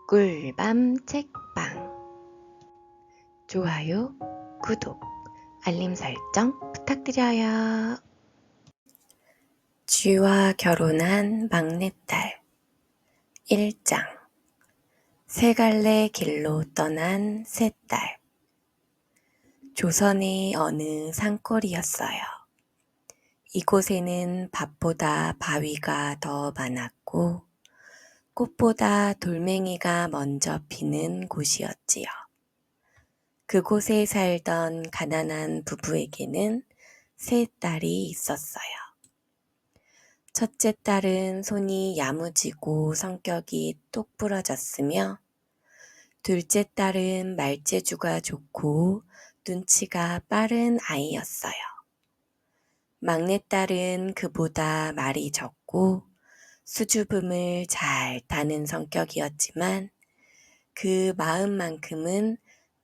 꿀밤 책방 좋아요, 구독, 알림 설정 부탁드려요. 쥐와 결혼한 막내딸 1장 세 갈래 길로 떠난 세 딸 조선의 어느 산골이었어요. 이곳에는 밭보다 바위가 더 많았고 꽃보다 돌멩이가 먼저 피는 곳이었지요. 그곳에 살던 가난한 부부에게는 세 딸이 있었어요. 첫째 딸은 손이 야무지고 성격이 똑부러졌으며 둘째 딸은 말재주가 좋고 눈치가 빠른 아이였어요. 막내 딸은 그보다 말이 적고 수줍음을 잘 타는 성격이었지만 그 마음만큼은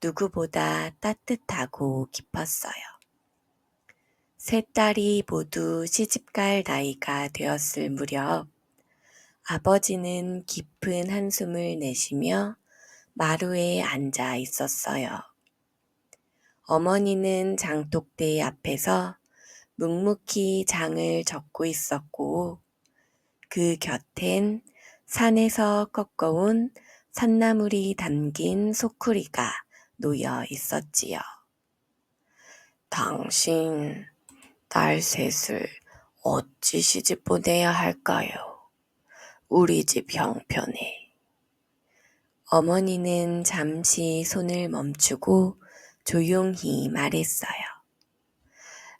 누구보다 따뜻하고 깊었어요. 세 딸이 모두 시집갈 나이가 되었을 무렵 아버지는 깊은 한숨을 내쉬며 마루에 앉아 있었어요. 어머니는 장독대 앞에서 묵묵히 장을 적고 있었고 그 곁엔 산에서 꺾어온 산나물이 담긴 소쿠리가 놓여 있었지요. 당신 딸 셋을 어찌 시집 보내야 할까요? 우리 집 형편에. 어머니는 잠시 손을 멈추고 조용히 말했어요.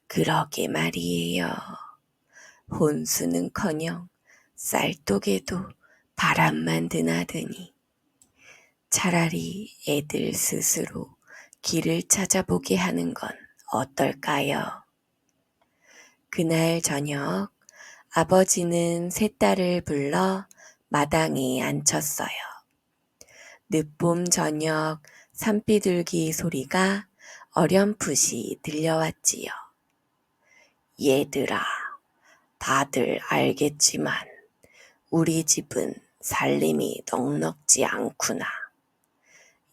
그러게 말이에요. 혼수는커녕 쌀독에도 바람만 드나드니 차라리 애들 스스로 길을 찾아보게 하는 건 어떨까요? 그날 저녁 아버지는 세 딸을 불러 마당에 앉혔어요. 늦봄 저녁 산비둘기 소리가 어렴풋이 들려왔지요. 얘들아, 다들 알겠지만 우리 집은 살림이 넉넉지 않구나.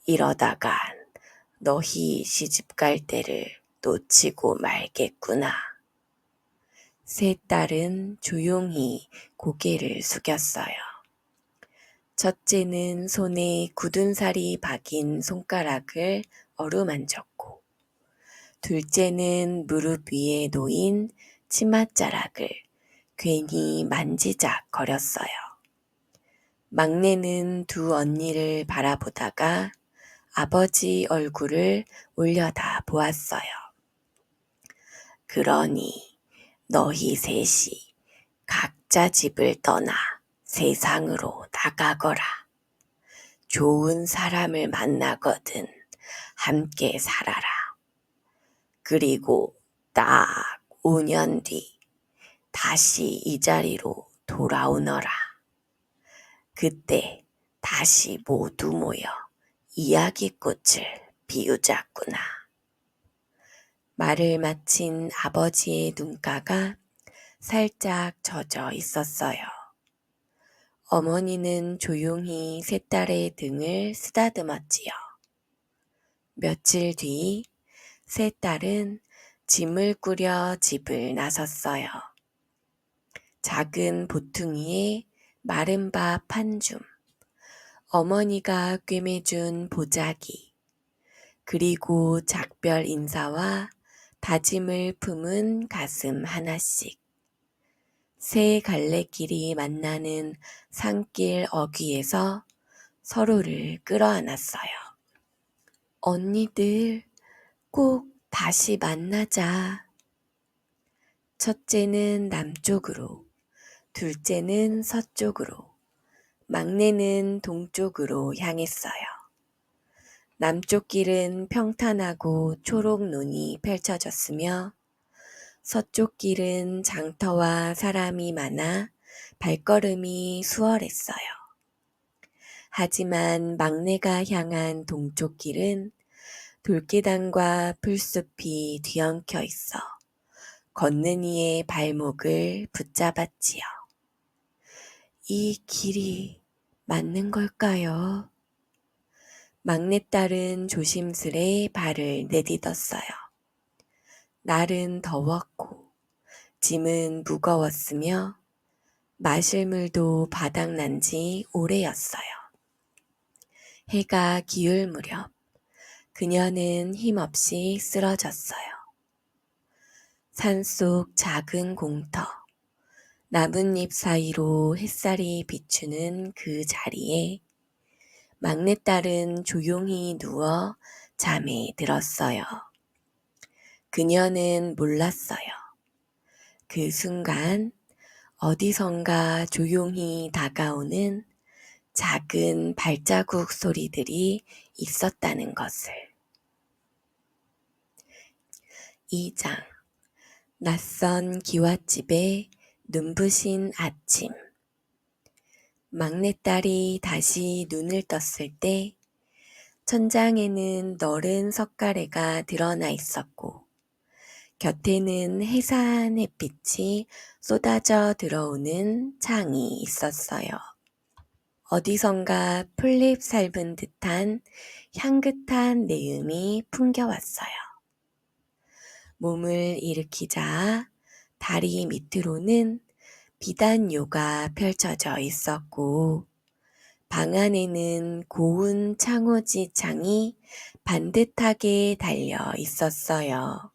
이러다간 너희 시집갈 때를 놓치고 말겠구나. 세 딸은 조용히 고개를 숙였어요. 첫째는 손에 굳은 살이 박인 손가락을 어루만졌고 둘째는 무릎 위에 놓인 치맛자락을 괜히 만지작거렸어요. 막내는 두 언니를 바라보다가 아버지 얼굴을 올려다 보았어요. 그러니 너희 셋이 각자 집을 떠나 세상으로 나가거라. 좋은 사람을 만나거든 함께 살아라. 그리고 딱 5년 뒤 다시 이 자리로 돌아오너라. 그때 다시 모두 모여 이야기꽃을 피우자꾸나. 말을 마친 아버지의 눈가가 살짝 젖어 있었어요. 어머니는 조용히 세 딸의 등을 쓰다듬었지요. 며칠 뒤 세 딸은 짐을 꾸려 집을 나섰어요. 작은 보퉁이에 마른 밥 한 줌, 어머니가 꿰매준 보자기, 그리고 작별 인사와 다짐을 품은 가슴 하나씩. 세 갈래길이 만나는 산길 어귀에서 서로를 끌어안았어요. 언니들 꼭 다시 만나자. 첫째는 남쪽으로, 둘째는 서쪽으로, 막내는 동쪽으로 향했어요. 남쪽 길은 평탄하고 초록 눈이 펼쳐졌으며 서쪽 길은 장터와 사람이 많아 발걸음이 수월했어요. 하지만 막내가 향한 동쪽 길은 돌계단과 풀숲이 뒤엉켜 있어 걷는 이의 발목을 붙잡았지요. 이 길이 맞는 걸까요? 막내딸은 조심스레 발을 내딛었어요. 날은 더웠고 짐은 무거웠으며 마실 물도 바닥난 지 오래였어요. 해가 기울 무렵 그녀는 힘없이 쓰러졌어요. 산속 작은 공터, 나뭇잎 사이로 햇살이 비추는 그 자리에 막내딸은 조용히 누워 잠에 들었어요. 그녀는 몰랐어요. 그 순간 어디선가 조용히 다가오는 작은 발자국 소리들이 있었다는 것을. 2장. 낯선 기와집에 눈부신 아침. 막내딸이 다시 눈을 떴을 때 천장에는 너른 석가래가 드러나 있었고 곁에는 해사한 햇빛이 쏟아져 들어오는 창이 있었어요. 어디선가 풀잎 삶은 듯한 향긋한 내음이 풍겨왔어요. 몸을 일으키자 다리 밑으로는 비단요가 펼쳐져 있었고 방 안에는 고운 창호지 창이 반듯하게 달려 있었어요.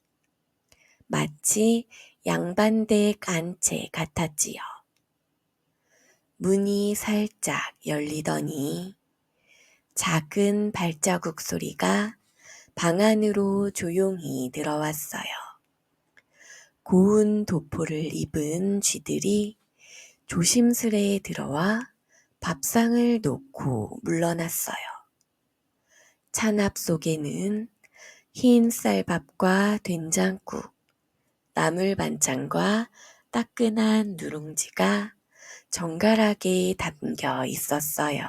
마치 양반댁 안채 같았지요. 문이 살짝 열리더니 작은 발자국 소리가 방 안으로 조용히 들어왔어요. 고운 도포를 입은 쥐들이 조심스레 들어와 밥상을 놓고 물러났어요. 찬압 속에는 흰 쌀밥과 된장국, 나물 반찬과 따끈한 누룽지가 정갈하게 담겨 있었어요.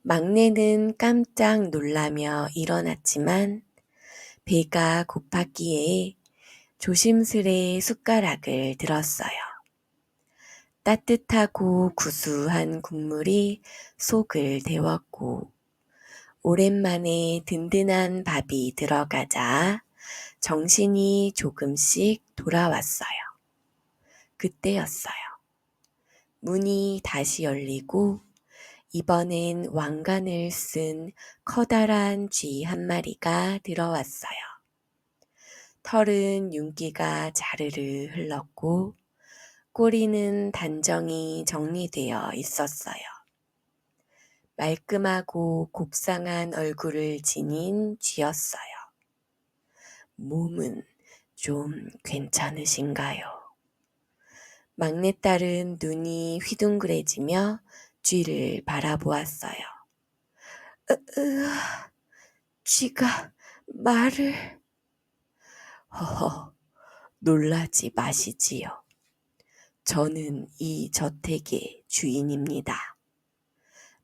막내는 깜짝 놀라며 일어났지만 배가 고팠기에 조심스레 숟가락을 들었어요. 따뜻하고 구수한 국물이 속을 데웠고 오랜만에 든든한 밥이 들어가자 정신이 조금씩 돌아왔어요. 그때였어요. 문이 다시 열리고 이번엔 왕관을 쓴 커다란 쥐 한 마리가 들어왔어요. 털은 윤기가 자르르 흘렀고 꼬리는 단정히 정리되어 있었어요. 말끔하고 곱상한 얼굴을 지닌 쥐였어요. 몸은 좀 괜찮으신가요? 막내딸은 눈이 휘둥그레지며 쥐를 바라보았어요. 쥐가 말을... 허허, 놀라지 마시지요. 저는 이 저택의 주인입니다.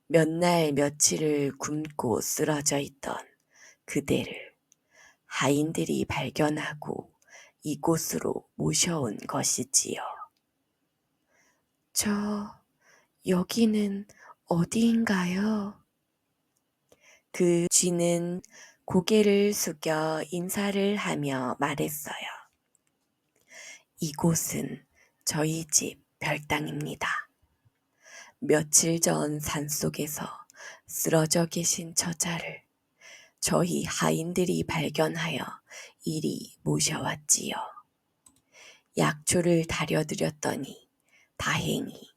몇 날 며칠을 굶고 쓰러져 있던 그대를 하인들이 발견하고 이곳으로 모셔온 것이지요. 여기는 어디인가요? 그 쥐는 고개를 숙여 인사를 하며 말했어요. 이곳은 저희 집 별당입니다. 며칠 전 산속에서 쓰러져 계신 처자를 저희 하인들이 발견하여 이리 모셔왔지요. 약초를 다려드렸더니 다행히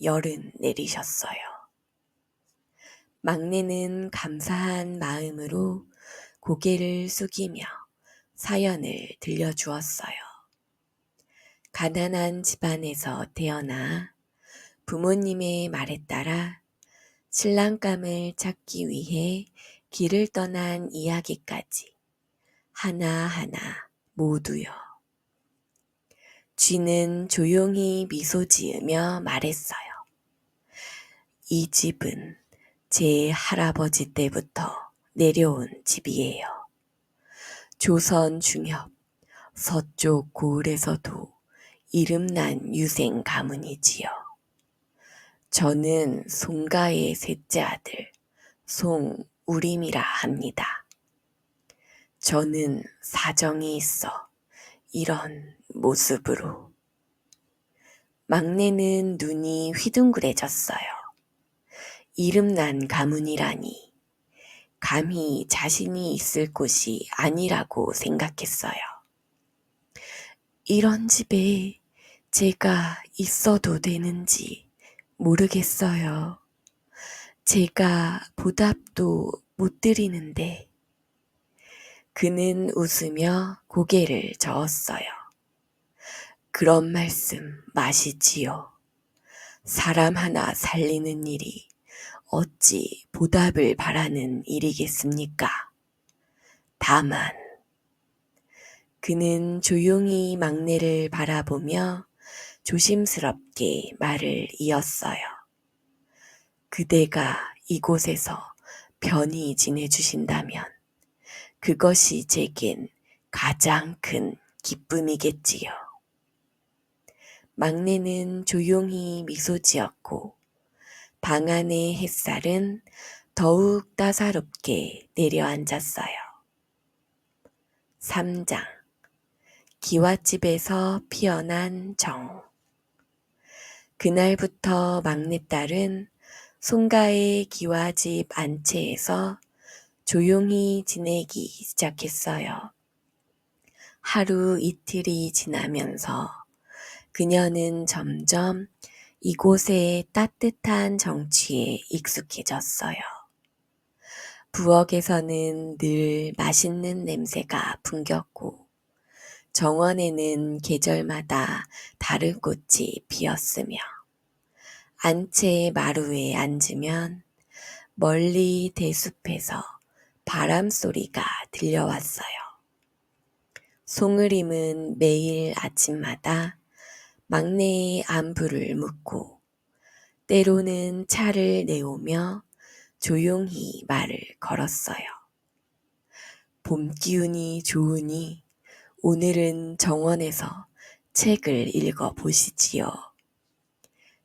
열은 내리셨어요. 막내는 감사한 마음으로 고개를 숙이며 사연을 들려주었어요. 가난한 집안에서 태어나 부모님의 말에 따라 신랑감을 찾기 위해 길을 떠난 이야기까지 하나하나 모두요. 쥐는 조용히 미소 지으며 말했어요. 이 집은 제 할아버지 때부터 내려온 집이에요. 조선 중엽 서쪽 고을에서도 이름난 유생 가문이지요. 저는 송가의 셋째 아들 송우림이라 합니다. 저는 사정이 있어 이런 모습으로. 막내는 눈이 휘둥그레졌어요. 이름난 가문이라니 감히 자신이 있을 곳이 아니라고 생각했어요. 이런 집에 제가 있어도 되는지 모르겠어요. 제가 보답도 못 드리는데. 그는 웃으며 고개를 저었어요. 그런 말씀 마시지요. 사람 하나 살리는 일이 어찌 보답을 바라는 일이겠습니까? 다만 그는 조용히 막내를 바라보며 조심스럽게 말을 이었어요. 그대가 이곳에서 편히 지내주신다면 그것이 제겐 가장 큰 기쁨이겠지요. 막내는 조용히 미소 지었고 방 안의 햇살은 더욱 따사롭게 내려앉았어요. 3장 기와집에서 피어난 정. 그날부터 막내딸은 송가의 기와집 안채에서 조용히 지내기 시작했어요. 하루 이틀이 지나면서 그녀는 점점 이곳의 따뜻한 정취에 익숙해졌어요. 부엌에서는 늘 맛있는 냄새가 풍겼고 정원에는 계절마다 다른 꽃이 피었으며 안채 마루에 앉으면 멀리 대숲에서 바람 소리가 들려왔어요. 송으림은 매일 아침마다 막내의 안부를 묻고 때로는 차를 내오며 조용히 말을 걸었어요. 봄 기운이 좋으니 오늘은 정원에서 책을 읽어 보시지요.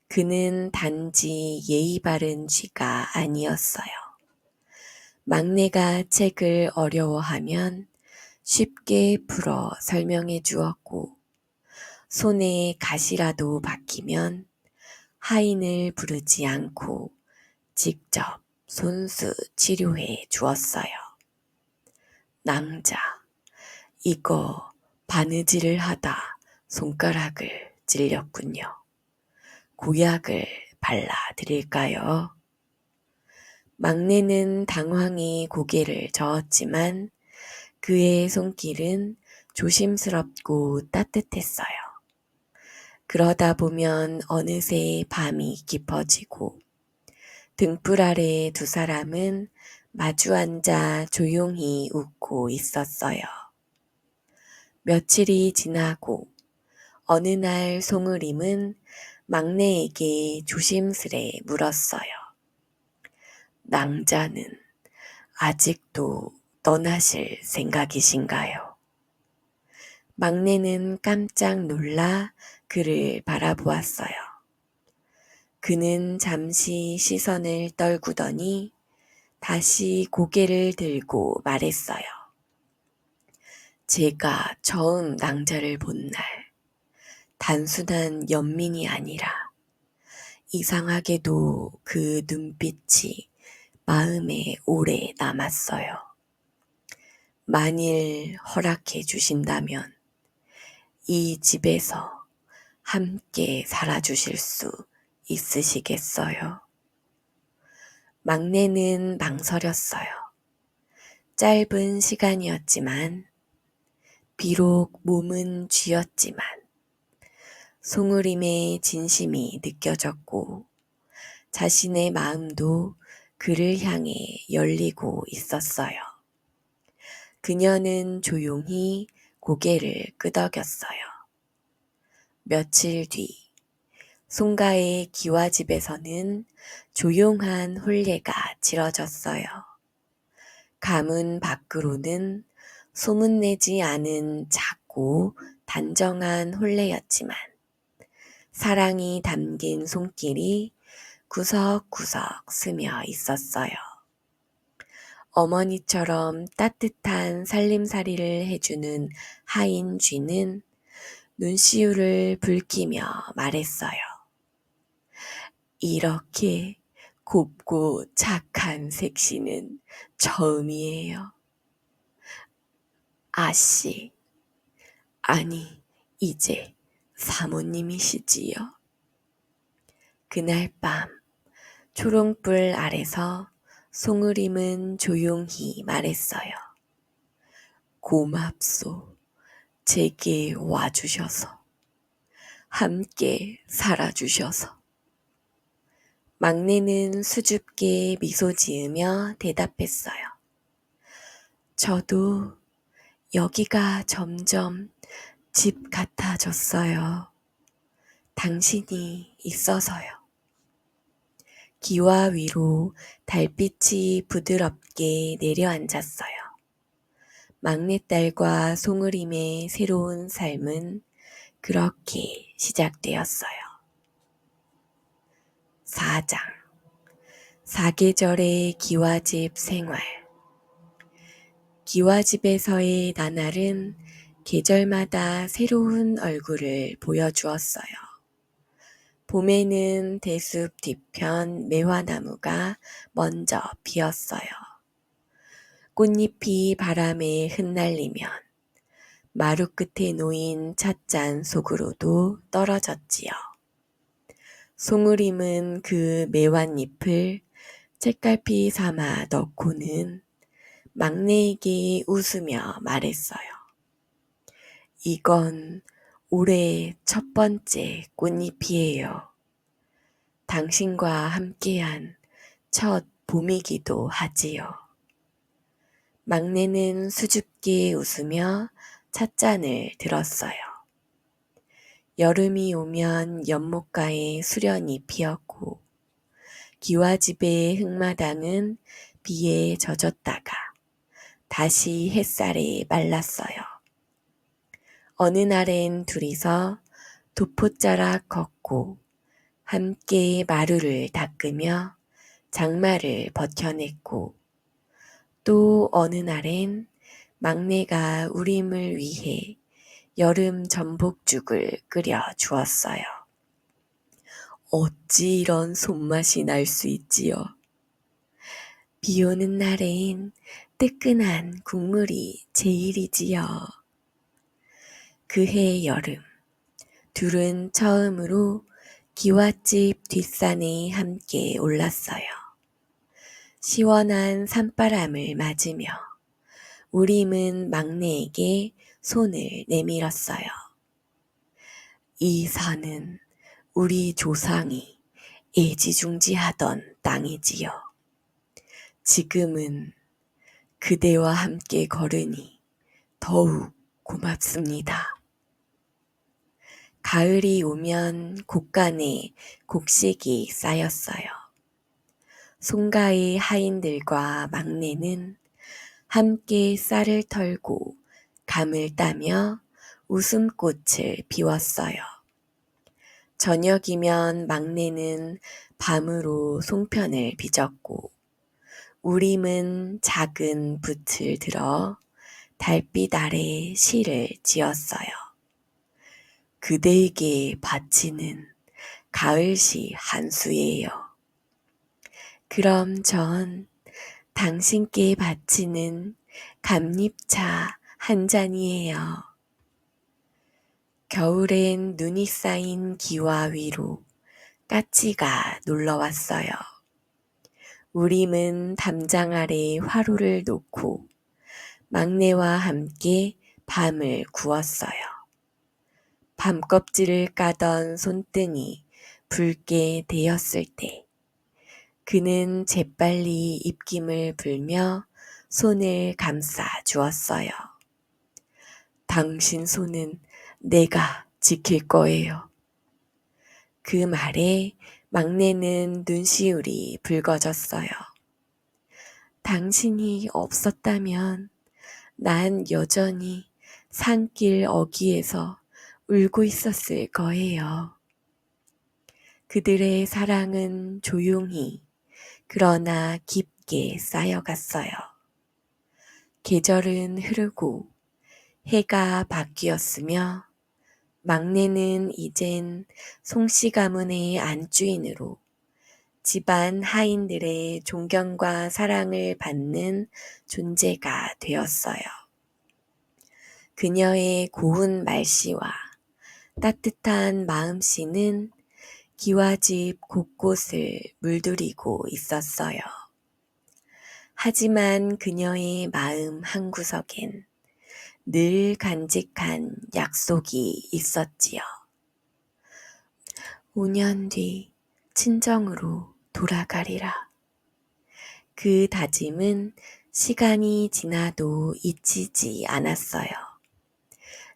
그는 단지 예의 바른 쥐가 아니었어요. 막내가 책을 어려워하면 쉽게 풀어 설명해 주었고 손에 가시라도 박히면 하인을 부르지 않고 직접 손수 치료해 주었어요. 낭자, 이거 바느질을 하다 손가락을 찔렸군요. 고약을 발라드릴까요? 막내는 당황히 고개를 저었지만 그의 손길은 조심스럽고 따뜻했어요. 그러다 보면 어느새 밤이 깊어지고 등불 아래 두 사람은 마주 앉아 조용히 웃고 있었어요. 며칠이 지나고 어느 날 송으림은 막내에게 조심스레 물었어요. 낭자는 아직도 떠나실 생각이신가요? 막내는 깜짝 놀라 그를 바라보았어요. 그는 잠시 시선을 떨구더니 다시 고개를 들고 말했어요. 제가 처음 낭자를 본 날, 단순한 연민이 아니라 이상하게도 그 눈빛이 마음에 오래 남았어요. 만일 허락해 주신다면 이 집에서 함께 살아주실 수 있으시겠어요? 막내는 망설였어요. 짧은 시간이었지만 비록 몸은 쥐었지만 송우림의 진심이 느껴졌고 자신의 마음도 그를 향해 열리고 있었어요. 그녀는 조용히 고개를 끄덕였어요. 며칠 뒤 송가의 기와집에서는 조용한 혼례가 치러졌어요. 가문 밖으로는 소문내지 않은 작고 단정한 혼례였지만 사랑이 담긴 손길이 구석구석 스며 있었어요. 어머니처럼 따뜻한 살림살이를 해주는 하인 쥐는 눈시울을 붉히며 말했어요. 이렇게 곱고 착한 색시는 처음이에요. 아씨, 아니, 이제 사모님이시지요. 그날 밤 초롱불 아래서 송으림은 조용히 말했어요. 고맙소. 제게 와주셔서. 함께 살아주셔서. 막내는 수줍게 미소 지으며 대답했어요. 저도 여기가 점점 집 같아졌어요. 당신이 있어서요. 기와 위로 달빛이 부드럽게 내려앉았어요. 막내딸과 송으림의 새로운 삶은 그렇게 시작되었어요. 4장 사계절의 기와집 생활. 기와집에서의 나날은 계절마다 새로운 얼굴을 보여주었어요. 봄에는 대숲 뒤편 매화나무가 먼저 피었어요. 꽃잎이 바람에 흩날리면 마루 끝에 놓인 찻잔 속으로도 떨어졌지요. 송우림은 그 매화잎을 책갈피 삼아 넣고는 막내에게 웃으며 말했어요. 이건 올해 첫 번째 꽃잎이에요. 당신과 함께한 첫 봄이기도 하지요. 막내는 수줍게 웃으며 찻잔을 들었어요. 여름이 오면 연못가에 수련이 피었고 기와집의 흙마당은 비에 젖었다가 다시 햇살에 말랐어요. 어느 날엔 둘이서 도포자락 걷고 함께 마루를 닦으며 장마를 버텨냈고 또 어느 날엔 막내가 우림을 위해 여름 전복죽을 끓여 주었어요. 어찌 이런 손맛이 날 수 있지요. 비 오는 날엔 뜨끈한 국물이 제일이지요. 그해 여름, 둘은 처음으로 기와집 뒷산에 함께 올랐어요. 시원한 산바람을 맞으며 우림은 막내에게 손을 내밀었어요. 이 산은 우리 조상이 애지중지하던 땅이지요. 지금은 그대와 함께 걸으니 더욱 고맙습니다. 가을이 오면 곳간에 곡식이 쌓였어요. 송가의 하인들과 막내는 함께 쌀을 털고 감을 따며 웃음꽃을 피웠어요. 저녁이면 막내는 밤으로 송편을 빚었고 우림은 작은 붓을 들어 달빛 아래 시를 지었어요. 그대에게 바치는 가을시 한 수예요. 그럼 전 당신께 바치는 감잎차 한 잔이에요. 겨울엔 눈이 쌓인 기와 위로 까치가 놀러왔어요. 우림은 담장 아래 화로를 놓고 막내와 함께 밤을 구웠어요. 밤껍질을 까던 손등이 붉게 되었을 때 그는 재빨리 입김을 불며 손을 감싸 주었어요. 당신 손은 내가 지킬 거예요. 그 말에 막내는 눈시울이 붉어졌어요. 당신이 없었다면 난 여전히 산길 어귀에서 울고 있었을 거예요. 그들의 사랑은 조용히 그러나 깊게 쌓여갔어요. 계절은 흐르고 해가 바뀌었으며 막내는 이젠 송씨 가문의 안주인으로 집안 하인들의 존경과 사랑을 받는 존재가 되었어요. 그녀의 고운 말씨와 따뜻한 마음씨는 기와집 곳곳을 물들이고 있었어요. 하지만 그녀의 마음 한구석엔 늘 간직한 약속이 있었지요. 5년 뒤 친정으로 돌아가리라. 그 다짐은 시간이 지나도 잊히지 않았어요.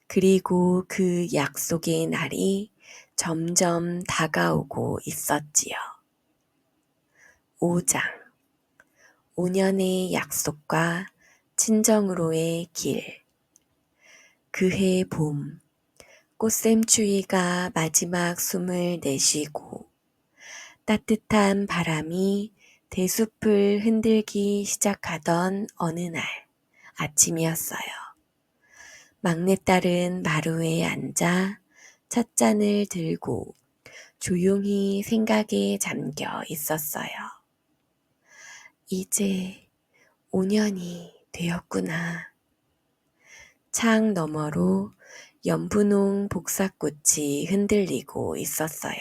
그리고 그 약속의 날이 점점 다가오고 있었지요. 5장 5년의 약속과 친정으로의 길. 그해 봄, 꽃샘추위가 마지막 숨을 내쉬고 따뜻한 바람이 대숲을 흔들기 시작하던 어느 날 아침이었어요. 막내딸은 마루에 앉아 찻잔을 들고 조용히 생각에 잠겨 있었어요. 이제 5년이 되었구나. 창 너머로 연분홍 복사꽃이 흔들리고 있었어요.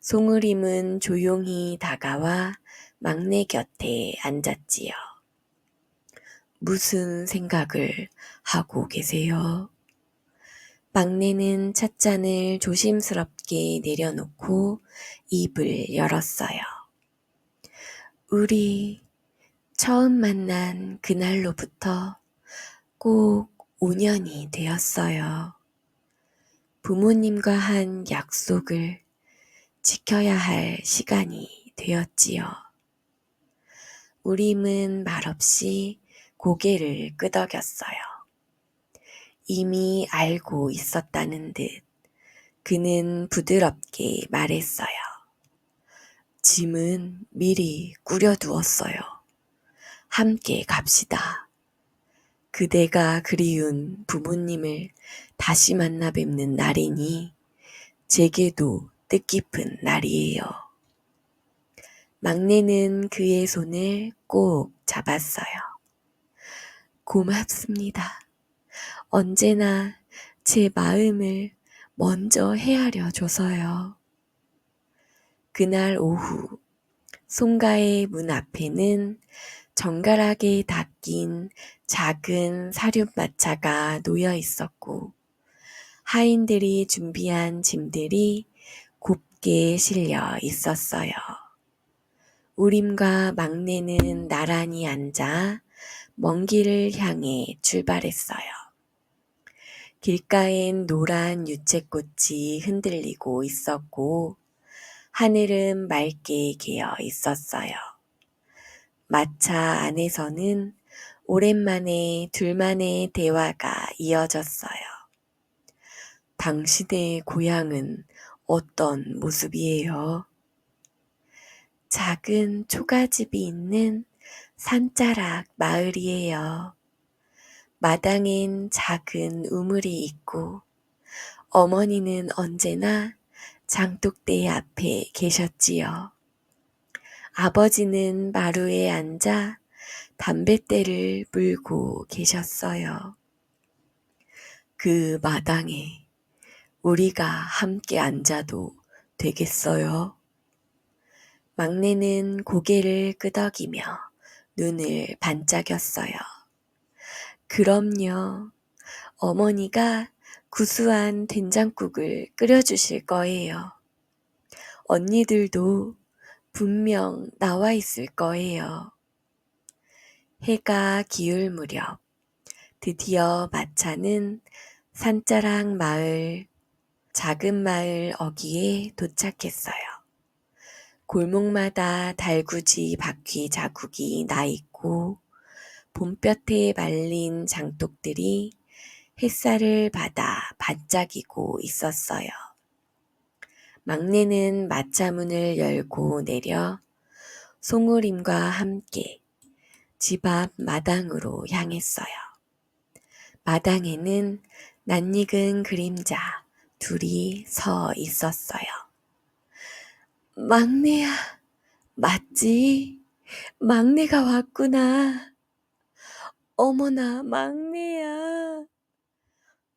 송으림은 조용히 다가와 막내 곁에 앉았지요. 무슨 생각을 하고 계세요? 막내는 찻잔을 조심스럽게 내려놓고 입을 열었어요. 우리 처음 만난 그날로부터 꼭 5년이 되었어요. 부모님과 한 약속을 지켜야 할 시간이 되었지요. 우림은 말없이 고개를 끄덕였어요. 이미 알고 있었다는 듯 그는 부드럽게 말했어요. 짐은 미리 꾸려두었어요. 함께 갑시다. 그대가 그리운 부모님을 다시 만나 뵙는 날이니 제게도 뜻깊은 날이에요. 막내는 그의 손을 꼭 잡았어요. 고맙습니다. 언제나 제 마음을 먼저 헤아려 줘서요. 그날 오후 송가의 문 앞에는 정갈하게 닦인 작은 사륜마차가 놓여 있었고 하인들이 준비한 짐들이 곱게 실려 있었어요. 우림과 막내는 나란히 앉아 먼 길을 향해 출발했어요. 길가엔 노란 유채꽃이 흔들리고 있었고 하늘은 맑게 개어 있었어요. 마차 안에서는 오랜만에 둘만의 대화가 이어졌어요. 당신의 고향은 어떤 모습이에요? 작은 초가집이 있는 산자락 마을이에요. 마당엔 작은 우물이 있고 어머니는 언제나 장독대 앞에 계셨지요. 아버지는 마루에 앉아 담뱃대를 물고 계셨어요. 그 마당에 우리가 함께 앉아도 되겠어요? 막내는 고개를 끄덕이며 눈을 반짝였어요. 그럼요. 어머니가 구수한 된장국을 끓여주실 거예요. 언니들도 분명 나와 있을 거예요. 해가 기울 무렵 드디어 마차는 산자락 마을, 작은 마을 어귀에 도착했어요. 골목마다 달구지 바퀴 자국이 나 있고 봄볕에 말린 장독들이 햇살을 받아 반짝이고 있었어요. 막내는 마차 문을 열고 내려 송우림과 함께 집 앞 마당으로 향했어요. 마당에는 낯익은 그림자 둘이 서 있었어요. 막내야, 맞지? 막내가 왔구나. 어머나, 막내야.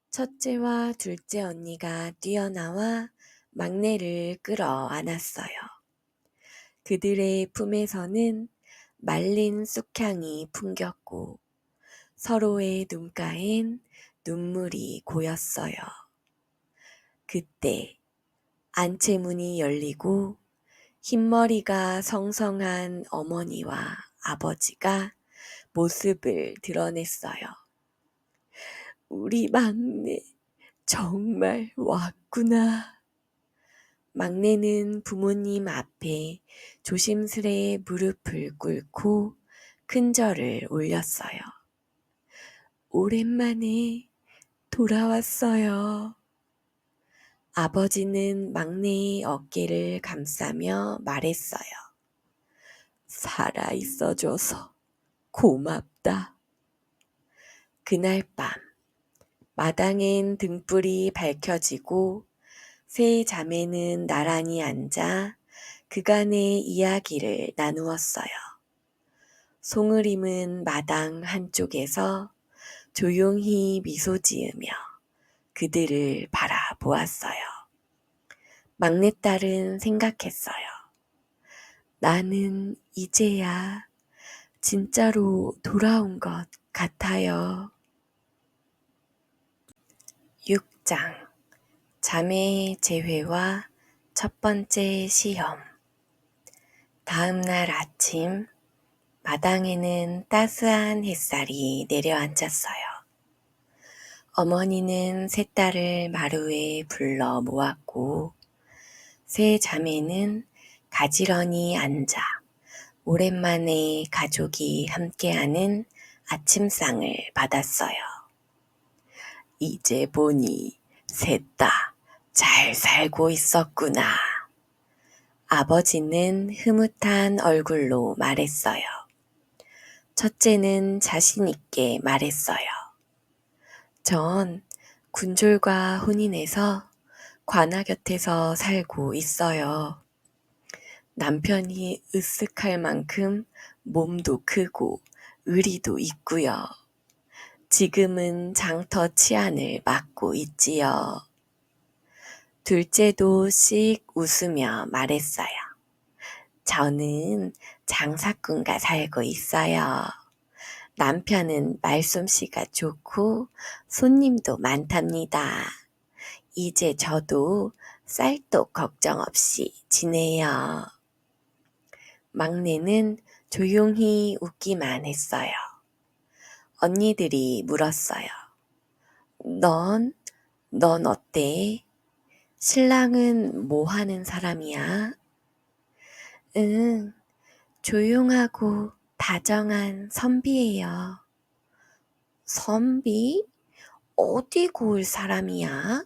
첫째와 둘째 언니가 뛰어나와 막내를 끌어안았어요. 그들의 품에서는 말린 쑥향이 풍겼고 서로의 눈가엔 눈물이 고였어요. 그때 안채문이 열리고 흰머리가 성성한 어머니와 아버지가 모습을 드러냈어요. 우리 막내 정말 왔구나. 막내는 부모님 앞에 조심스레 무릎을 꿇고 큰절을 올렸어요. 오랜만에 돌아왔어요. 아버지는 막내의 어깨를 감싸며 말했어요. 살아 있어줘서 고맙다. 그날 밤 마당엔 등불이 밝혀지고 세 자매는 나란히 앉아 그간의 이야기를 나누었어요. 송으림은 마당 한쪽에서 조용히 미소 지으며 그들을 바라보았어요. 막내딸은 생각했어요. 나는 이제야 진짜로 돌아온 것 같아요. 6장 자매의 재회와 첫 번째 시험. 다음 날 아침 마당에는 따스한 햇살이 내려앉았어요. 어머니는 세 딸을 마루에 불러 모았고 세 자매는 가지런히 앉아 오랜만에 가족이 함께하는 아침상을 받았어요. 이제 보니 셋 다 잘 살고 있었구나. 아버지는 흐뭇한 얼굴로 말했어요. 첫째는 자신 있게 말했어요. 전 군졸과 혼인해서 관아 곁에서 살고 있어요. 남편이 으쓱할 만큼 몸도 크고 의리도 있고요. 지금은 장터 치안을 맡고 있지요. 둘째도 씩 웃으며 말했어요. 저는 장사꾼과 살고 있어요. 남편은 말솜씨가 좋고 손님도 많답니다. 이제 저도 쌀떡 걱정 없이 지내요. 막내는 조용히 웃기만 했어요. 언니들이 물었어요. 넌 어때? 신랑은 뭐 하는 사람이야? 응, 조용하고 다정한 선비예요. 선비? 어디 고을 사람이야?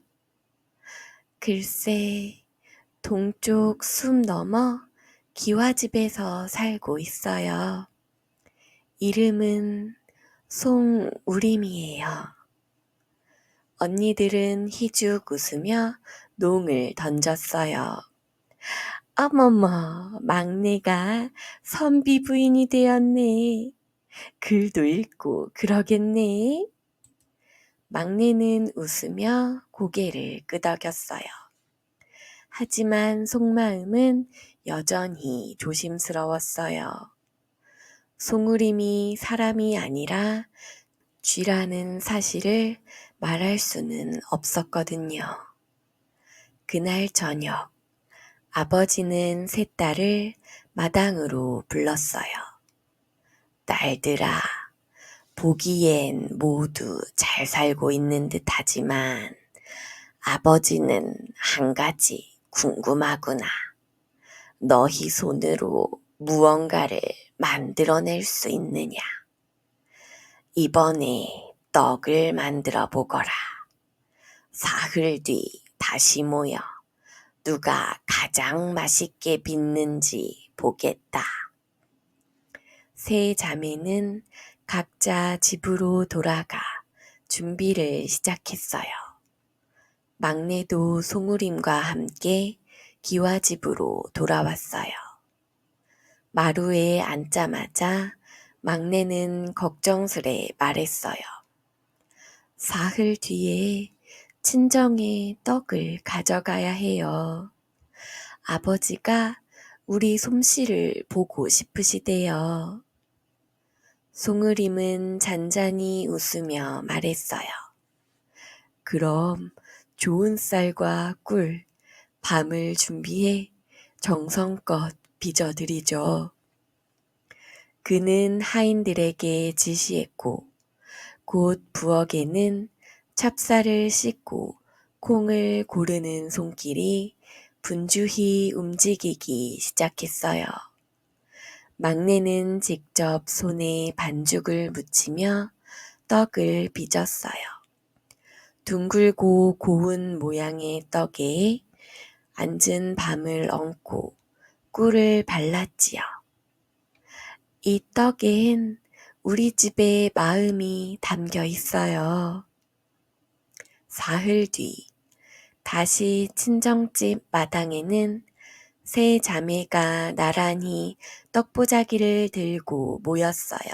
글쎄, 동쪽 숲 너머 기와집에서 살고 있어요. 이름은 송우림이에요. 언니들은 희죽 웃으며 농을 던졌어요. 어머머, 막내가 선비 부인이 되었네. 글도 읽고 그러겠네. 막내는 웃으며 고개를 끄덕였어요. 하지만 속마음은 여전히 조심스러웠어요. 송우림이 사람이 아니라 쥐라는 사실을 말할 수는 없었거든요. 그날 저녁 아버지는 세 딸을 마당으로 불렀어요. 딸들아, 보기엔 모두 잘 살고 있는 듯 하지만 아버지는 한 가지 궁금하구나. 너희 손으로 무언가를 만들어낼 수 있느냐? 이번에 떡을 만들어 보거라. 사흘 뒤 다시 모여 누가 가장 맛있게 빚는지 보겠다. 세 자매는 각자 집으로 돌아가 준비를 시작했어요. 막내도 송우림과 함께 기와 집으로 돌아왔어요. 마루에 앉자마자 막내는 걱정스레 말했어요. 사흘 뒤에 친정에 떡을 가져가야 해요. 아버지가 우리 솜씨를 보고 싶으시대요. 송으림은 잔잔히 웃으며 말했어요. 그럼 좋은 쌀과 꿀, 밤을 준비해 정성껏 빚어드리죠. 그는 하인들에게 지시했고 곧 부엌에는 찹쌀을 씻고 콩을 고르는 손길이 분주히 움직이기 시작했어요. 막내는 직접 손에 반죽을 묻히며 떡을 빚었어요. 둥글고 고운 모양의 떡에 앉은 밤을 얹고 꿀을 발랐지요. 이 떡엔 우리 집의 마음이 담겨 있어요. 사흘 뒤 다시 친정집 마당에는 세 자매가 나란히 떡보자기를 들고 모였어요.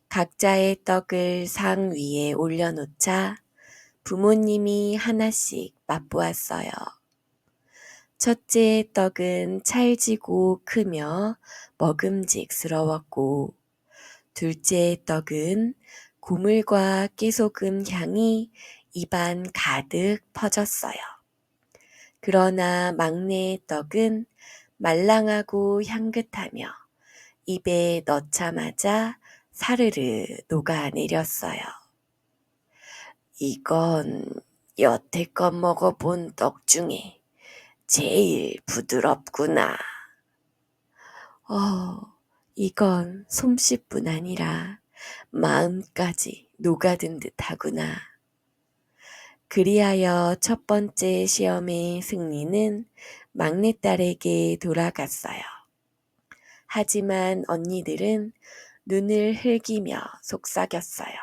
각자의 떡을 상 위에 올려놓자 부모님이 하나씩 맛보았어요. 첫째의 떡은 찰지고 크며 먹음직스러웠고 둘째의 떡은 고물과 깨소금 향이 입안 가득 퍼졌어요. 그러나 막내의 떡은 말랑하고 향긋하며 입에 넣자마자 사르르 녹아내렸어요. 이건 여태껏 먹어본 떡 중에 제일 부드럽구나. 이건 솜씨뿐 아니라 마음까지 녹아든 듯하구나. 그리하여 첫 번째 시험의 승리는 막내딸에게 돌아갔어요. 하지만 언니들은 눈을 흘기며 속삭였어요.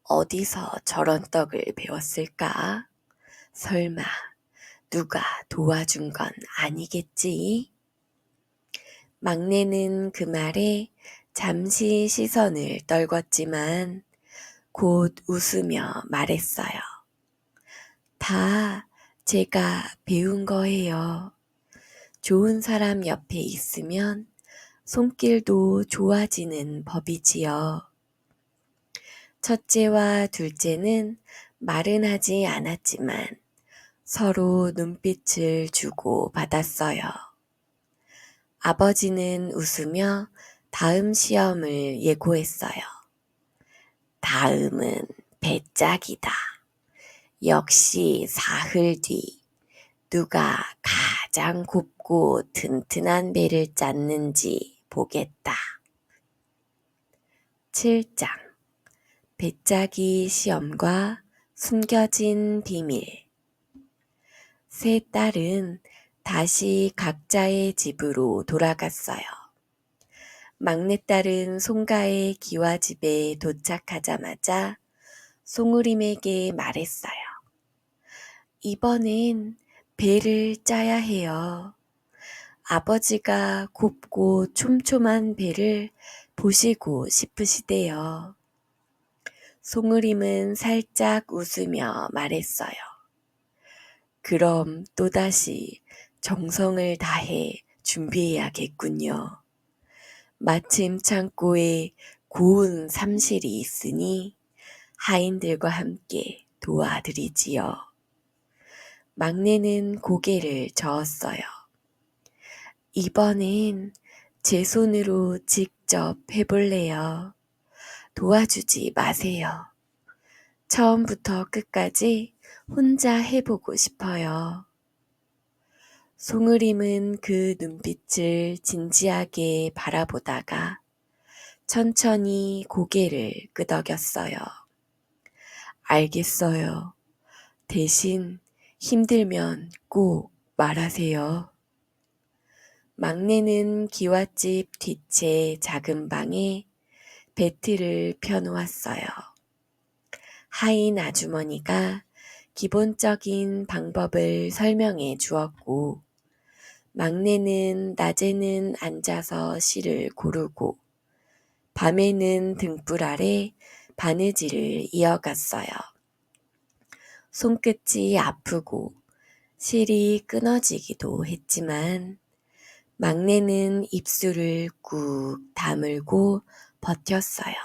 어디서 저런 떡을 배웠을까? 설마 누가 도와준 건 아니겠지? 막내는 그 말에 잠시 시선을 떨궜지만 곧 웃으며 말했어요. 다 제가 배운 거예요. 좋은 사람 옆에 있으면 손길도 좋아지는 법이지요. 첫째와 둘째는 말은 하지 않았지만 서로 눈빛을 주고 받았어요. 아버지는 웃으며 다음 시험을 예고했어요. 다음은 배짝이다. 역시 사흘 뒤 누가 가장 곱고 튼튼한 배를 짰는지 보겠다. 7장 배짜기 시험과 숨겨진 비밀. 세 딸은 다시 각자의 집으로 돌아갔어요. 막내딸은 송가의 기와 집에 도착하자마자 송우림에게 말했어요. 이번엔 배를 짜야 해요. 아버지가 곱고 촘촘한 배를 보시고 싶으시대요. 송우림은 살짝 웃으며 말했어요. 그럼 또다시 정성을 다해 준비해야겠군요. 마침 창고에 고운 삼실이 있으니 하인들과 함께 도와드리지요. 막내는 고개를 저었어요. 이번엔 제 손으로 직접 해볼래요. 도와주지 마세요. 처음부터 끝까지 혼자 해보고 싶어요. 송으림은 그 눈빛을 진지하게 바라보다가 천천히 고개를 끄덕였어요. 알겠어요. 대신 힘들면 꼭 말하세요. 막내는 기와집 뒷채 작은 방에 배틀을 펴놓았어요. 하인 아주머니가 기본적인 방법을 설명해 주었고, 막내는 낮에는 앉아서 실을 고르고, 밤에는 등불 아래 바느질을 이어갔어요. 손끝이 아프고 실이 끊어지기도 했지만, 막내는 입술을 꾹 다물고 버텼어요.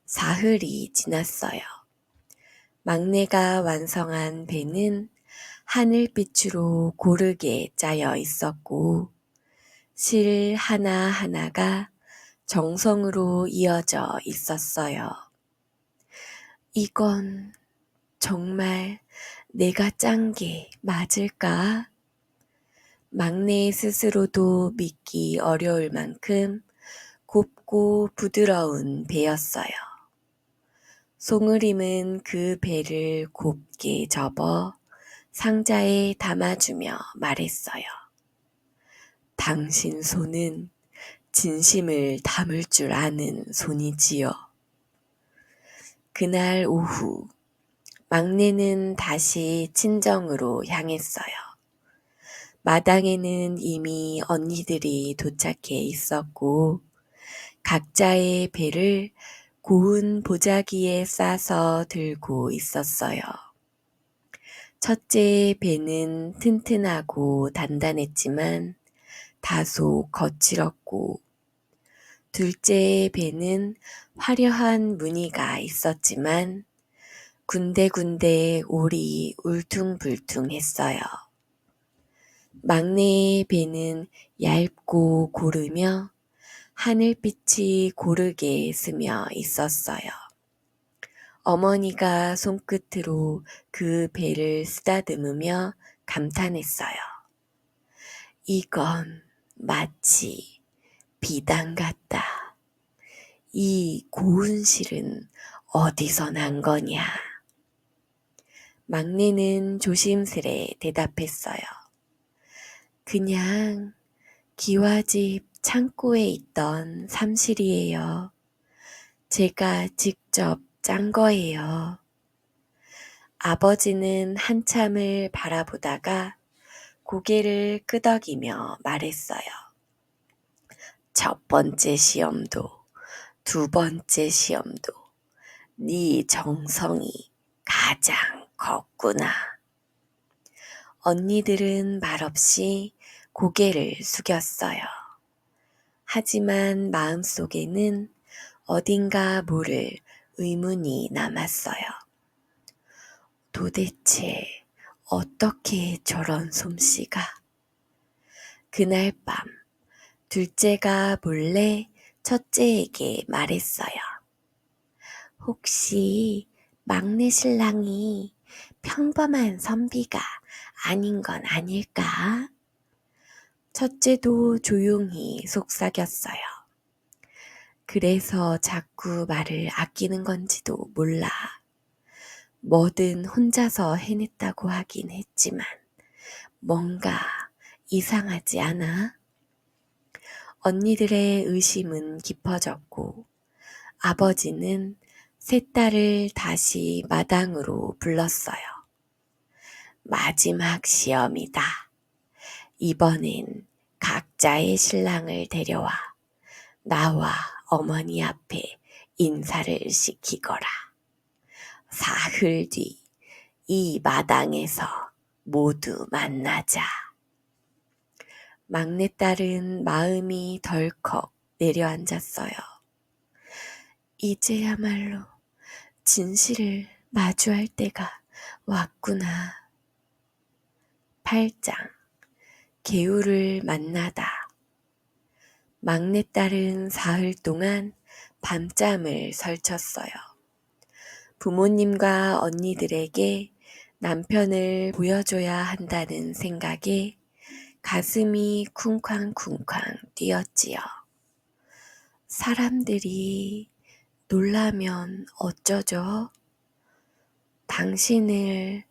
사흘이 지났어요. 막내가 완성한 배는 하늘빛으로 고르게 짜여 있었고, 실 하나하나가 정성으로 이어져 있었어요. 이건 정말 내가 짠 게 맞을까? 막내 스스로도 믿기 어려울 만큼 곱고 부드러운 배였어요. 송으림은 그 배를 곱게 접어 상자에 담아주며 말했어요. 당신 손은 진심을 담을 줄 아는 손이지요. 그날 오후 막내는 다시 친정으로 향했어요. 마당에는 이미 언니들이 도착해 있었고 각자의 배를 고운 보자기에 싸서 들고 있었어요. 첫째의 배는 튼튼하고 단단했지만 다소 거칠었고, 둘째의 배는 화려한 무늬가 있었지만 군데군데 올이 울퉁불퉁했어요. 막내의 배는 얇고 고르며 하늘빛이 고르게 스며 있었어요. 어머니가 손끝으로 그 배를 쓰다듬으며 감탄했어요. 이건 마치 비단 같다. 이 고운 실은 어디서 난 거냐? 막내는 조심스레 대답했어요. 그냥 기와집 창고에 있던 삼실이에요. 제가 직접 짠 거예요. 아버지는 한참을 바라보다가 고개를 끄덕이며 말했어요. 첫 번째 시험도 두 번째 시험도 네 정성이 가장 컸구나. 언니들은 말없이 고개를 숙였어요. 하지만 마음속에는 어딘가 모를 의문이 남았어요. 도대체 어떻게 저런 솜씨가? 그날 밤 둘째가 몰래 첫째에게 말했어요. 혹시 막내 신랑이 평범한 선비가 아닌 건 아닐까? 첫째도 조용히 속삭였어요. 그래서 자꾸 말을 아끼는 건지도 몰라. 뭐든 혼자서 해냈다고 하긴 했지만 뭔가 이상하지 않아? 언니들의 의심은 깊어졌고 아버지는 세 딸을 다시 마당으로 불렀어요. 마지막 시험이다. 이번엔 각자의 신랑을 데려와 나와 어머니 앞에 인사를 시키거라. 사흘 뒤 이 마당에서 모두 만나자. 막내딸은 마음이 덜컥 내려앉았어요. 이제야말로 진실을 마주할 때가 왔구나. 8장 개우를 만나다. 막내딸은 사흘 동안 밤잠을 설쳤어요. 부모님과 언니들에게 남편을 보여줘야 한다는 생각에 가슴이 쿵쾅쿵쾅 뛰었지요. 사람들이 놀라면 어쩌죠? 당신을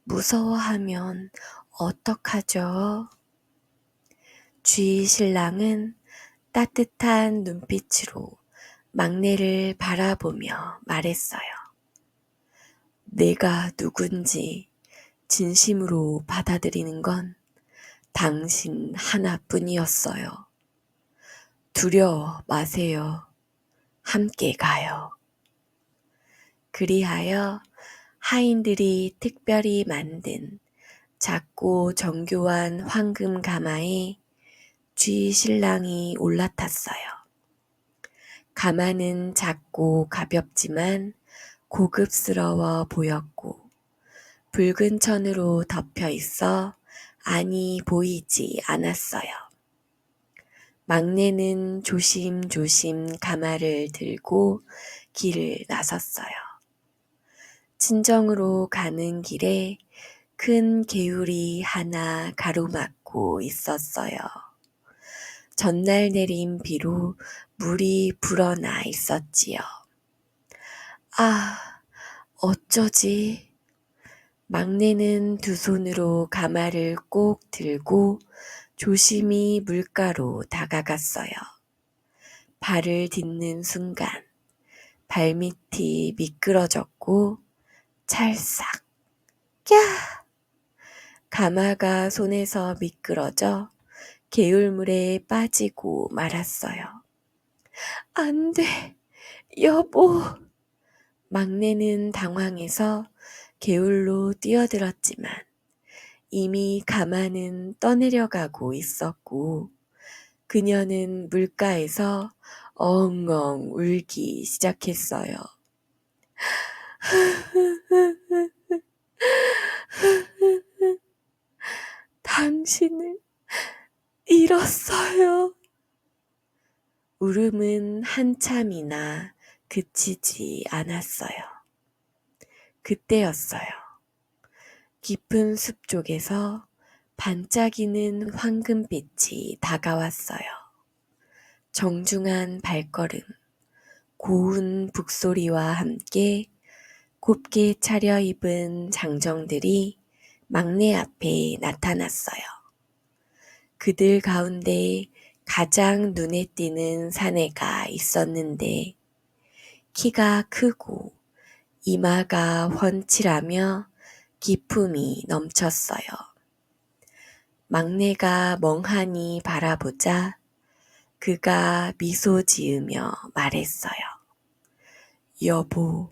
무서워하면 어떡하죠? 쥐 신랑은 따뜻한 눈빛으로 막내를 바라보며 말했어요. 내가 누군지 진심으로 받아들이는 건 당신 하나뿐이었어요. 두려워 마세요. 함께 가요. 그리하여 하인들이 특별히 만든 작고 정교한 황금 가마에 쥐 신랑이 올라탔어요. 가마는 작고 가볍지만 고급스러워 보였고 붉은 천으로 덮여 있어 안이 보이지 않았어요. 막내는 조심조심 가마를 들고 길을 나섰어요. 친정으로 가는 길에 큰 개울이 하나 가로막고 있었어요. 전날 내린 비로 물이 불어나 있었지요. 아, 어쩌지? 막내는 두 손으로 가마를 꼭 들고 조심히 물가로 다가갔어요. 발을 딛는 순간 발밑이 미끄러졌고 찰싹 꺄! 가마가 손에서 미끄러져 개울물에 빠지고 말았어요. 안 돼, 여보. 막내는 당황해서 개울로 뛰어들었지만 이미 가마는 떠내려가고 있었고 그녀는 물가에서 엉엉 울기 시작했어요. 당신을 잃었어요. 울음은 한참이나 그치지 않았어요. 그때였어요. 깊은 숲 쪽에서 반짝이는 황금빛이 다가왔어요. 정중한 발걸음, 고운 북소리와 함께 곱게 차려입은 장정들이 막내 앞에 나타났어요. 그들 가운데 가장 눈에 띄는 사내가 있었는데 키가 크고 이마가 훤칠하며 기품이 넘쳤어요. 막내가 멍하니 바라보자 그가 미소 지으며 말했어요. 여보,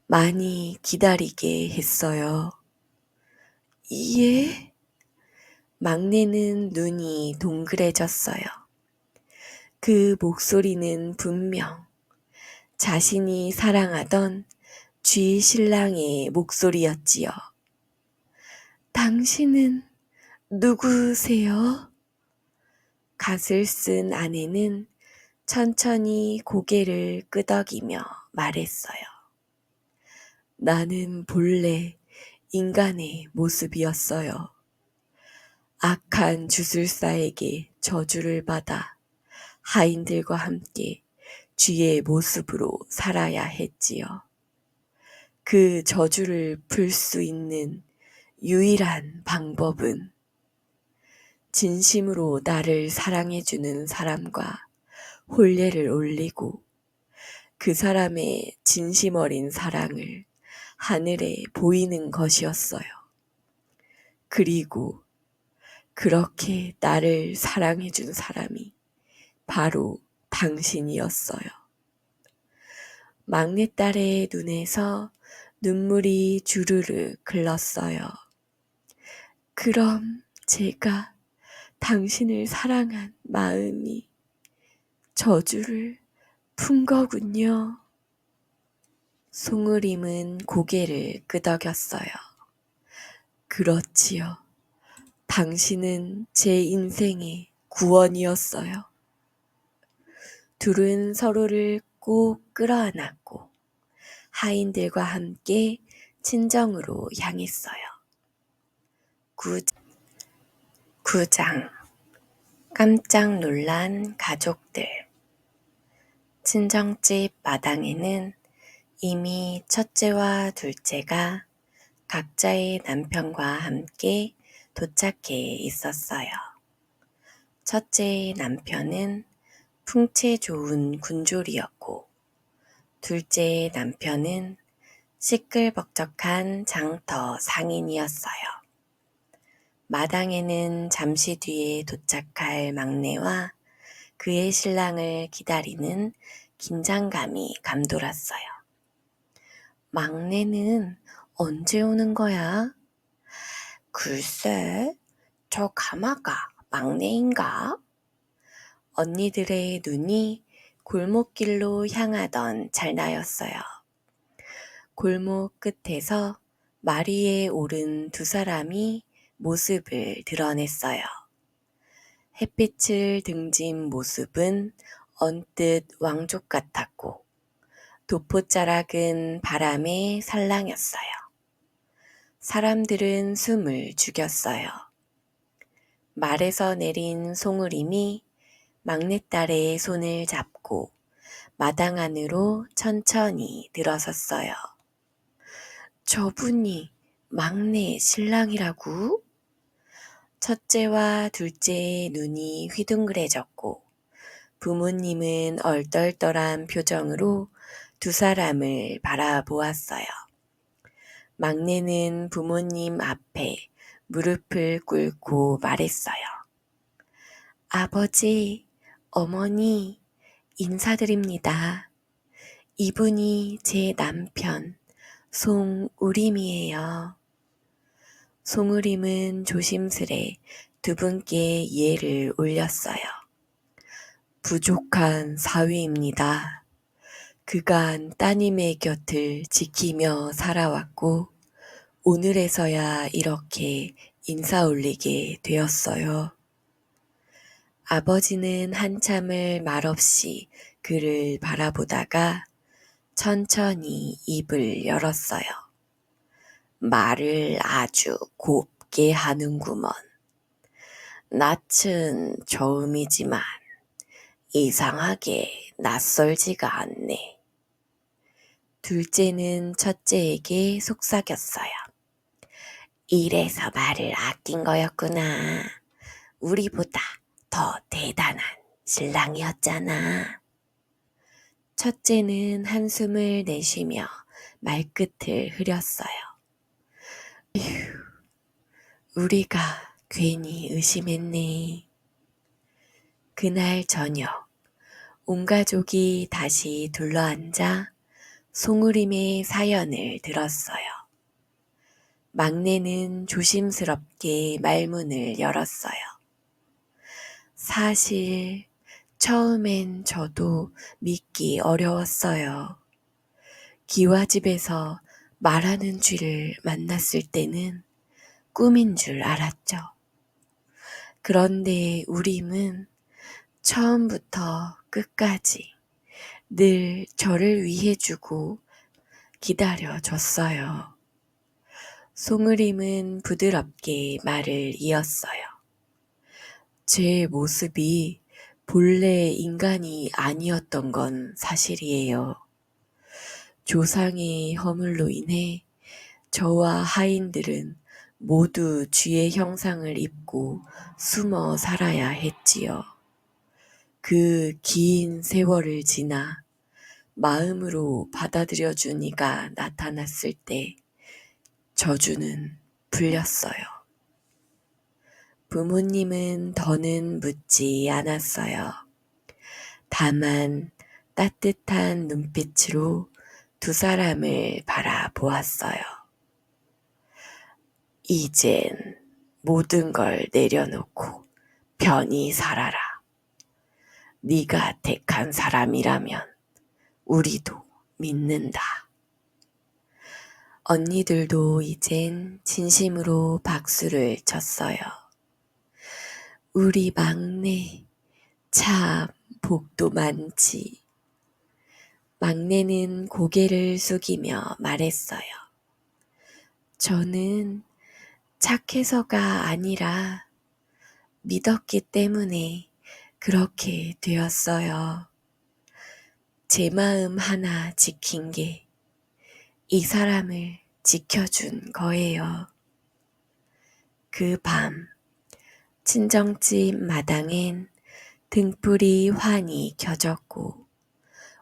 많이 기다리게 했어요. 예? 막내는 눈이 동그래졌어요. 그 목소리는 분명 자신이 사랑하던 쥐 신랑의 목소리였지요. 당신은 누구세요? 갓을 쓴 아내는 천천히 고개를 끄덕이며 말했어요. 나는 본래 인간의 모습이었어요. 악한 주술사에게 저주를 받아 하인들과 함께 쥐의 모습으로 살아야 했지요. 그 저주를 풀 수 있는 유일한 방법은 진심으로 나를 사랑해주는 사람과 혼례를 올리고 그 사람의 진심 어린 사랑을 하늘에 보이는 것이었어요. 그리고 그렇게 나를 사랑해준 사람이 바로 당신이었어요. 막내딸의 눈에서 눈물이 주르르 흘렀어요. 그럼 제가 당신을 사랑한 마음이 저주를 푼 거군요. 송우림은 고개를 끄덕였어요. 그렇지요. 당신은 제 인생의 구원이었어요. 둘은 서로를 꼭 끌어안았고 하인들과 함께 친정으로 향했어요. 9장 깜짝 놀란 가족들. 친정집 마당에는 이미 첫째와 둘째가 각자의 남편과 함께 도착해 있었어요. 첫째 남편은 풍채 좋은 군졸이었고, 둘째 남편은 시끌벅적한 장터 상인이었어요. 마당에는 잠시 뒤에 도착할 막내와 그의 신랑을 기다리는 긴장감이 감돌았어요. 막내는 언제 오는 거야? 글쎄, 저 가마가 막내인가? 언니들의 눈이 골목길로 향하던 찰나였어요. 골목 끝에서 마리에 오른 두 사람이 모습을 드러냈어요. 햇빛을 등진 모습은 언뜻 왕족 같았고 도포자락은 바람에 살랑였어요. 사람들은 숨을 죽였어요. 말에서 내린 송우림이 막내딸의 손을 잡고 마당 안으로 천천히 들어섰어요. 저분이 막내 신랑이라고? 첫째와 둘째의 눈이 휘둥그레졌고 부모님은 얼떨떨한 표정으로 두 사람을 바라보았어요. 막내는 부모님 앞에 무릎을 꿇고 말했어요. 아버지, 어머니, 인사드립니다. 이분이 제 남편, 송우림이에요. 송우림은 조심스레 두 분께 예를 올렸어요. 부족한 사위입니다. 그간 따님의 곁을 지키며 살아왔고 오늘에서야 이렇게 인사 올리게 되었어요. 아버지는 한참을 말없이 그를 바라보다가 천천히 입을 열었어요. 말을 아주 곱게 하는구먼. 낯은 처음이지만 이상하게 낯설지가 않네. 둘째는 첫째에게 속삭였어요. 이래서 말을 아낀 거였구나. 우리보다 더 대단한 신랑이었잖아. 첫째는 한숨을 내쉬며 말끝을 흐렸어요. 휴, 우리가 괜히 의심했네. 그날 저녁 온 가족이 다시 둘러앉아 송우림의 사연을 들었어요. 막내는 조심스럽게 말문을 열었어요. 사실 처음엔 저도 믿기 어려웠어요. 기와집에서 말하는 쥐를 만났을 때는 꿈인 줄 알았죠. 그런데 우림은 처음부터 끝까지 늘 저를 위해 주고 기다려줬어요. 송우림은 부드럽게 말을 이었어요. 제 모습이 본래 인간이 아니었던 건 사실이에요. 조상의 허물로 인해 저와 하인들은 모두 쥐의 형상을 입고 숨어 살아야 했지요. 그 긴 세월을 지나 마음으로 받아들여준 이가 나타났을 때 저주는 풀렸어요. 부모님은 더는 묻지 않았어요. 다만 따뜻한 눈빛으로 두 사람을 바라보았어요. 이젠 모든 걸 내려놓고 편히 살아라. 네가 택한 사람이라면 우리도 믿는다. 언니들도 이젠 진심으로 박수를 쳤어요. 우리 막내 참 복도 많지. 막내는 고개를 숙이며 말했어요. 저는 착해서가 아니라 믿었기 때문에 그렇게 되었어요. 제 마음 하나 지킨 게 이 사람을 지켜준 거예요. 그 밤 친정집 마당엔 등불이 환히 켜졌고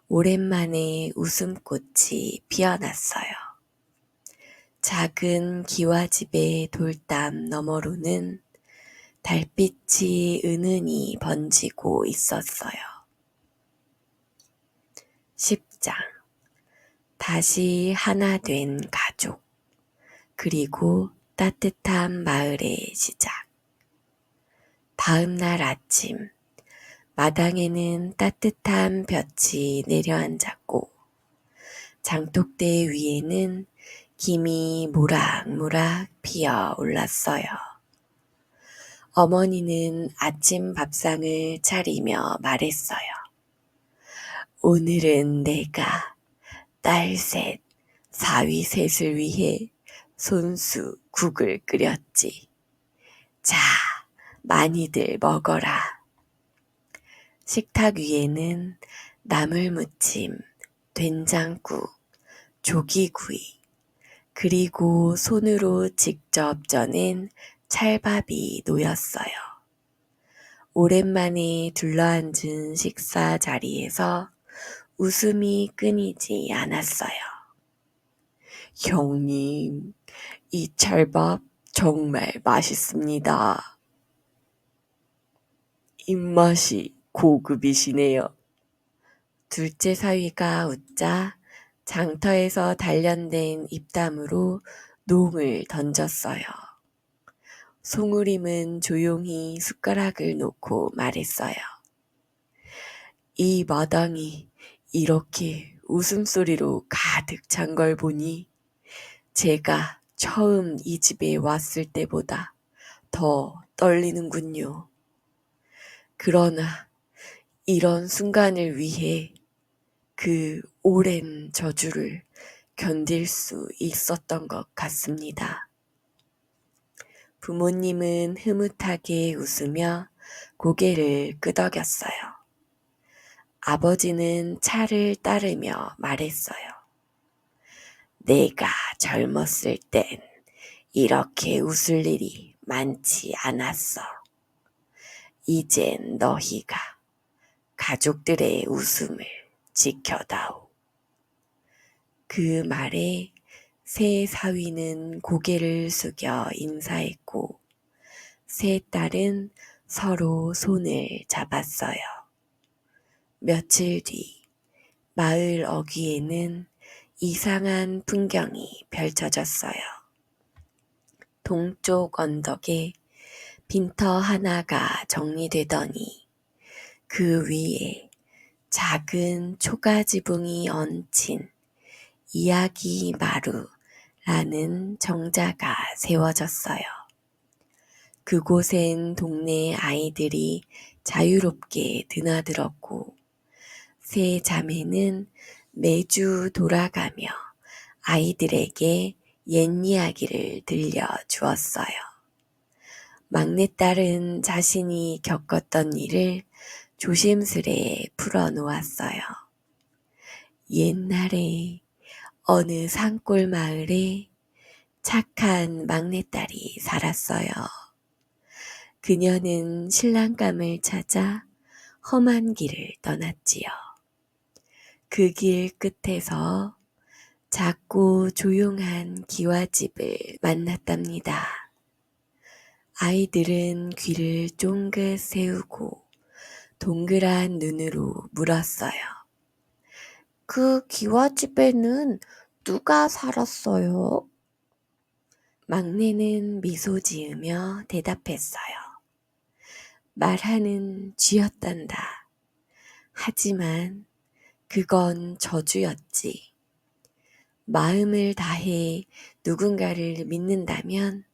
오랜만에 웃음꽃이 피어났어요. 작은 기와집의 돌담 너머로는 달빛이 은은히 번지고 있었어요. 10장 다시 하나 된 가족 그리고 따뜻한 마을의 시작. 다음 날 아침 마당에는 따뜻한 볕이 내려앉았고 장독대 위에는 김이 모락모락 피어 올랐어요. 어머니는 아침 밥상을 차리며 말했어요. 오늘은 내가 딸 셋, 사위 셋을 위해 손수 국을 끓였지. 자, 많이들 먹어라. 식탁 위에는 나물무침, 된장국, 조기구이, 그리고 손으로 직접 쪄낸 찰밥이 놓였어요. 오랜만에 둘러앉은 식사 자리에서 웃음이 끊이지 않았어요. 형님, 이 찰밥 정말 맛있습니다. 입맛이 고급이시네요. 둘째 사위가 웃자 장터에서 단련된 입담으로 농을 던졌어요. 송우림은 조용히 숟가락을 놓고 말했어요. 이 마당이 이렇게 웃음소리로 가득 찬 걸 보니 제가 처음 이 집에 왔을 때보다 더 떨리는군요. 그러나 이런 순간을 위해 그 오랜 저주를 견딜 수 있었던 것 같습니다. 부모님은 흐뭇하게 웃으며 고개를 끄덕였어요. 아버지는 차를 따르며 말했어요. 내가 젊었을 땐 이렇게 웃을 일이 많지 않았어. 이젠 너희가 가족들의 웃음을 지켜다오. 그 말에 세 사위는 고개를 숙여 인사했고 세 딸은 서로 손을 잡았어요. 며칠 뒤 마을 어귀에는 이상한 풍경이 펼쳐졌어요. 동쪽 언덕에 빈터 하나가 정리되더니 그 위에 작은 초가지붕이 얹힌 이야기 마루라는 정자가 세워졌어요. 그곳엔 동네 아이들이 자유롭게 드나들었고 세 자매는 매주 돌아가며 아이들에게 옛 이야기를 들려주었어요. 막내딸은 자신이 겪었던 일을 조심스레 풀어놓았어요. 옛날에 어느 산골 마을에 착한 막내딸이 살았어요. 그녀는 신랑감을 찾아 험한 길을 떠났지요. 그 길 끝에서 작고 조용한 기와집을 만났답니다. 아이들은 귀를 쫑긋 세우고 동그란 눈으로 물었어요. 그 기와집에는 누가 살았어요? 막내는 미소 지으며 대답했어요. 말하는 쥐였단다. 하지만 그건 저주였지. 마음을 다해 누군가를 믿는다면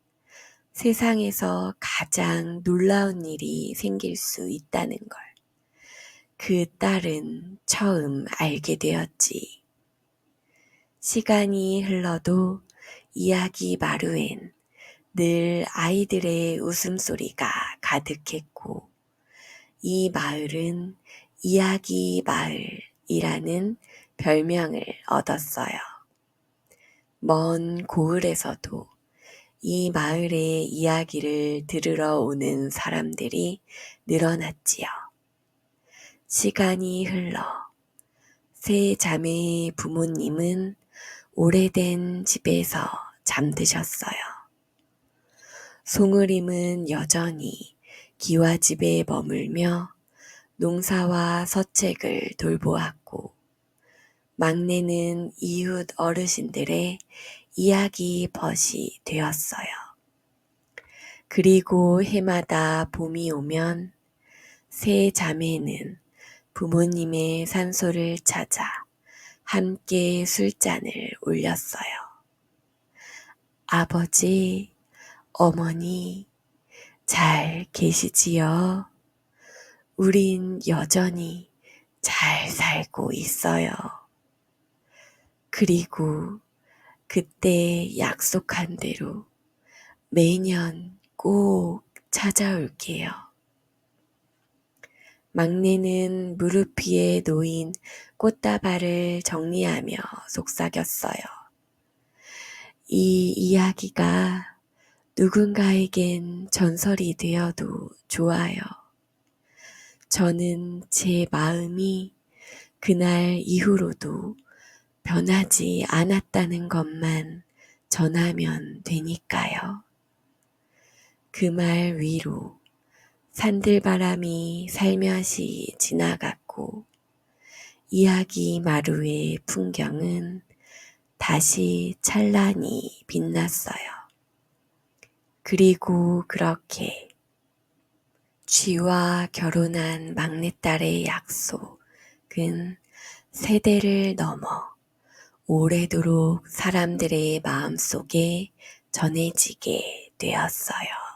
세상에서 가장 놀라운 일이 생길 수 있다는 걸 그 딸은 처음 알게 되었지. 시간이 흘러도 이야기 마루엔 늘 아이들의 웃음소리가 가득했고 이 마을은 이야기 마을이라는 별명을 얻었어요. 먼 고을에서도 이 마을의 이야기를 들으러 오는 사람들이 늘어났지요. 시간이 흘러 세 자매의 부모님은 오래된 집에서 잠드셨어요. 송으림은 여전히 기와집에 머물며 농사와 서책을 돌보았고, 막내는 이웃 어르신들의 이야기 벗이 되었어요. 그리고 해마다 봄이 오면 세 자매는 부모님의 산소를 찾아 함께 술잔을 올렸어요. 아버지, 어머니, 잘 계시지요? 우린 여전히 잘 살고 있어요. 그리고 그때 약속한 대로 매년 꼭 찾아올게요. 막내는 무릎 위에 놓인 꽃다발을 정리하며 속삭였어요. 이 이야기가 누군가에겐 전설이 되어도 좋아요. 저는 제 마음이 그날 이후로도 변하지 않았다는 것만 전하면 되니까요. 그 말 위로 산들바람이 살며시 지나갔고 이야기 마루의 풍경은 다시 찬란히 빛났어요. 그리고 그렇게 쥐와 결혼한 막내딸의 약속은 세대를 넘어 오래도록 사람들의 마음속에 전해지게 되었어요.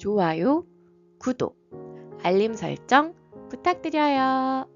좋아요, 구독, 알림 설정 부탁드려요.